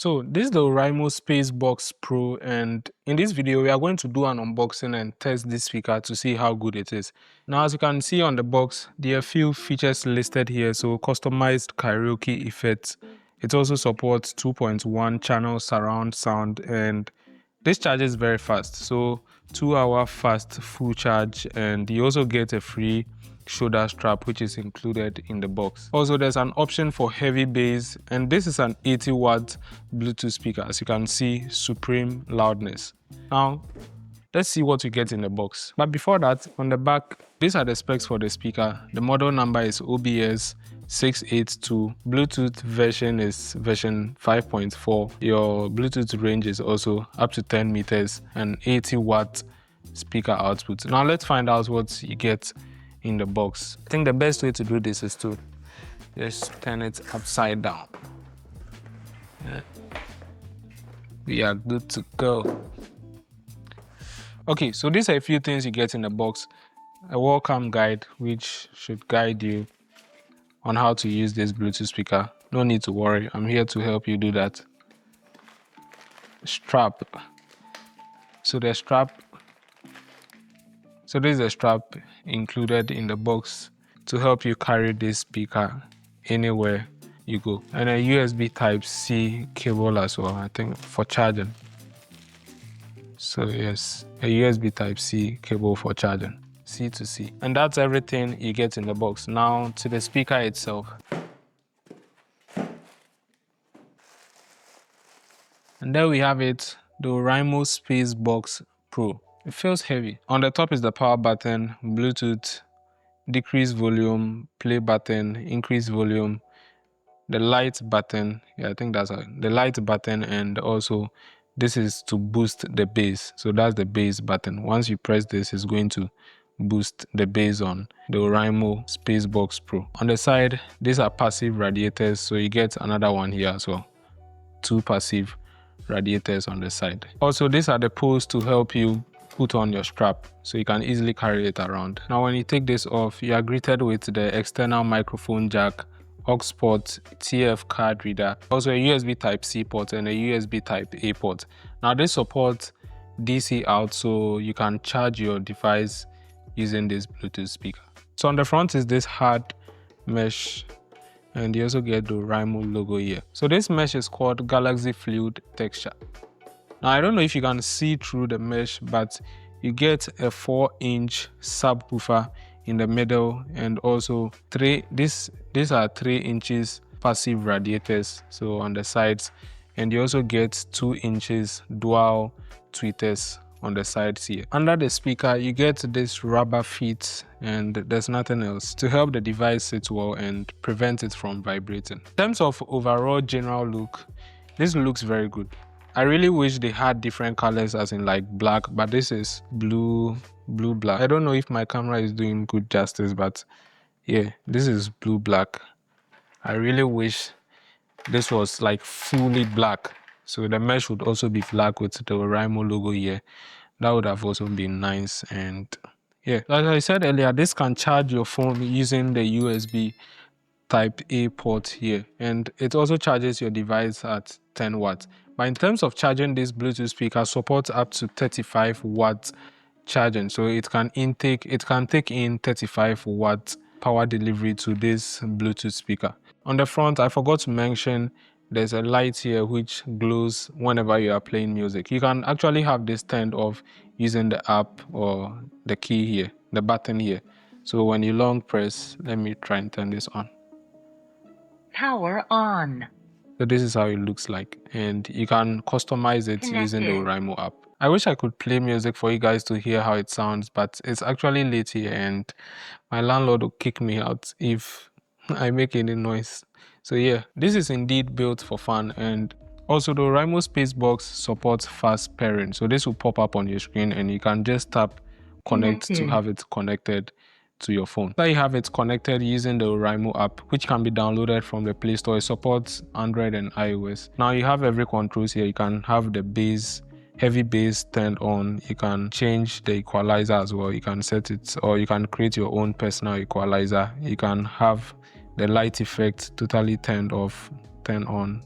So this is the Oraimo SpaceBox Pro, and in this video we are going to do an unboxing and test this speaker to see how good it is. Now as you can see on the box, there are a few features listed here. So customized karaoke effects. It also supports 2.1 channel surround sound, and this charges very fast. So 2-hour fast full charge, and you also get a free shoulder strap which is included in the box. Also, there's an option for heavy bass, and this is an 80-watt Bluetooth speaker. As you can see, supreme loudness. Now let's see what you get in the box. But before that, on the back, these are the specs for the speaker. The model number is OBS 682. Bluetooth version is version 5.4. Your Bluetooth range is also up to 10 meters and 80-watt speaker output. Now let's find out what you get in the box. I think the best way to do this is to just turn it upside down. Yeah. We are good to go. Okay, so these are a few things you get in the box. A welcome guide which should guide you on how to use this Bluetooth speaker. No need to worry, I'm here to help you do that. Strap. So this is a strap included in the box to help you carry this speaker anywhere you go. And a USB Type-C cable as well, I think, for charging. So yes, a USB Type-C cable for charging, C to C. And that's everything you get in the box. Now to the speaker itself. And there we have it, the Oraimo SpaceBox Pro. It feels heavy. On the top is the power button, Bluetooth, decrease volume, play button, increase volume, the light button. Yeah, I think that's the light button, and also this is to boost the bass. So that's the bass button. Once you press this, it's going to boost the bass on the Oraimo SpaceBox Pro. On the side, these are passive radiators, so you get another one here as well. 2 passive radiators on the side. Also, these are the poles to help you put on your strap, so you can easily carry it around. Now when you take this off, you are greeted with the external microphone jack, aux port, TF card reader, also a USB Type-C port and a USB Type-A port. Now this supports DC out, so you can charge your device using this Bluetooth speaker. So on the front is this hard mesh, and you also get the Oraimo logo here. So this mesh is called Galaxy Fluid Texture. Now I don't know if you can see through the mesh, but you get a 4-inch subwoofer in the middle, and also these are 3 inches passive radiators, so on the sides, and you also get 2 inches dual tweeters on the sides here. Under the speaker, you get this rubber feet, and there's nothing else to help the device sit well and prevent it from vibrating. In terms of overall general look, this looks very good. I really wish they had different colors, as in like black, but this is blue black. I don't know if my camera is doing good justice, but yeah, this is blue black. I really wish this was like fully black, so the mesh would also be black with the Oraimo logo here. That would have also been nice. And yeah, like I said earlier, this can charge your phone using the USB Type-A port here, and it also charges your device at 10 watts. But in terms of charging, this Bluetooth speaker supports up to 35 watts charging, so it can take in 35 watts power delivery to this Bluetooth speaker. On the front, I forgot to mention, there's a light here which glows whenever you are playing music. You can actually have this turned off using the app or the key here, the button here. So when you long press, let me try and turn this on. Power on. So this is how it looks like, and you can customize it using the Oraimo app. I wish I could play music for you guys to hear how it sounds, but it's actually late here and my landlord will kick me out if I make any noise. So yeah, this is indeed built for fun. And also the Oraimo SpaceBox supports fast pairing, so this will pop up on your screen and you can just tap connect to have it connected to your phone. So you have it connected using the Oraimo app, which can be downloaded from the Play Store. It supports Android and iOS. Now you have every controls here. You can have the bass, heavy bass turned on. You can change the equalizer as well. You can set it, or you can create your own personal equalizer. You can have the light effect totally turned off, turn on.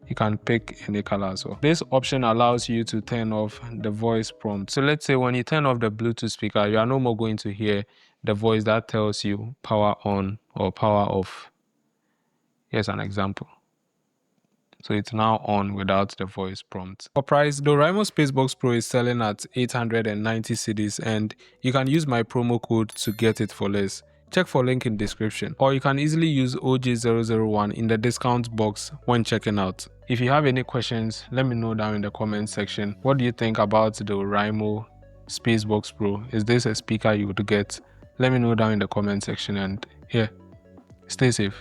You can pick any color as well. This option allows you to turn off the voice prompt. So let's say when you turn off the Bluetooth speaker, you are no more going to hear the voice that tells you power on or power off. Here's an example. So it's now on without the voice prompt. For price, the Oraimo SpaceBox Pro is selling at 890 cedis, and you can use my promo code to get it for less. Check for link in description, or you can easily use OJ001 in the discount box when checking out. If you have any questions, let me know down in the comment section. What do you think about the Oraimo SpaceBox Pro? Is this a speaker you would get? Let me know down in the comment section, and yeah, stay safe.